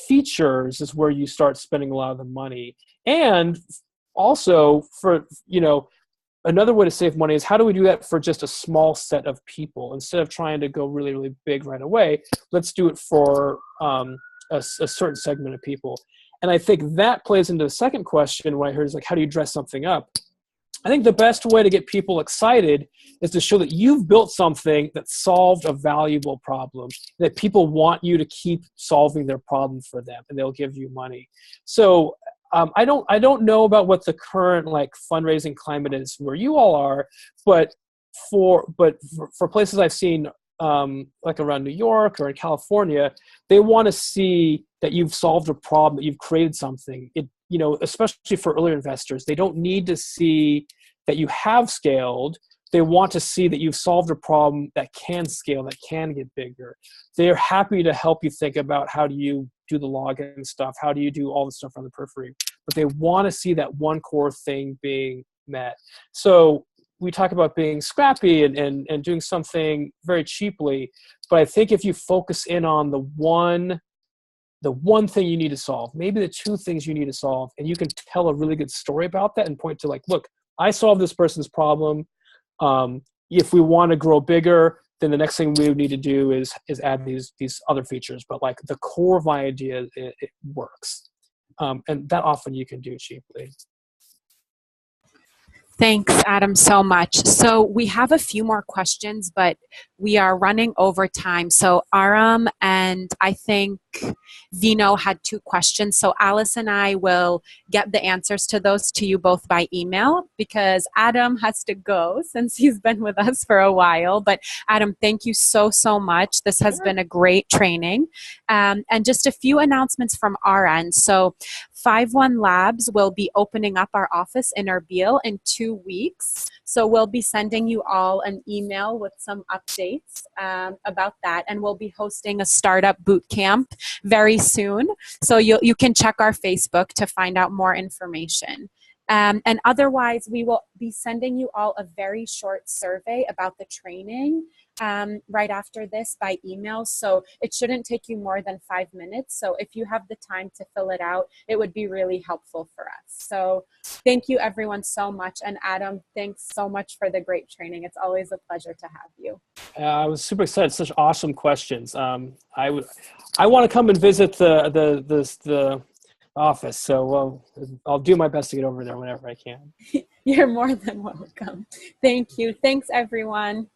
features is where you start spending a lot of the money. And also for, another way to save money is, how do we do that for just a small set of people? Instead of trying to go really, really big right away, let's do it for a certain segment of people. And I think that plays into the second question, what I heard is like, how do you dress something up? I think the best way to get people excited is to show that you've built something that solved a valuable problem, that people want you to keep solving their problem for them, and they'll give you money. So I don't know about what the current like fundraising climate is where you all are, but for places I've seen, like around New York or in California, they want to see that you've solved a problem, that you've created something. Especially for earlier investors, they don't need to see that you have scaled. They want to see that you've solved a problem that can scale, that can get bigger. They're happy to help you think about, how do you do the login stuff? How do you do all the stuff on the periphery? But they want to see that one core thing being met. So we talk about being scrappy and doing something very cheaply, but I think if you focus in on the one thing you need to solve, maybe the two things you need to solve, and you can tell a really good story about that and point to like, look, I solved this person's problem. If we want to grow bigger, then the next thing we would need to do is add these other features. But like the core of my idea, it works. And that often you can do cheaply. Thanks, Adam, so much. So we have a few more questions, but we are running over time. So Aram and I think Vino had 2 questions. So Alice and I will get the answers to those to you both by email, because Adam has to go since he's been with us for a while. But Adam, thank you so much. This has been a great training. And just a few announcements from our end. So 5-1 Labs will be opening up our office in Erbil in 2 weeks. So we'll be sending you all an email with some updates about that. And we'll be hosting a startup boot camp very soon. So you can check our Facebook to find out more information. And otherwise, we will be sending you all a very short survey about the training right after this by email. So it shouldn't take you more than 5 minutes. So if you have the time to fill it out, it would be really helpful for us. So thank you everyone so much. And Adam, thanks so much for the great training. It's always a pleasure to have you. I was super excited. Such awesome questions. I want to come and visit the office. So I'll do my best to get over there whenever I can. You're more than welcome. Thank you. Thanks everyone.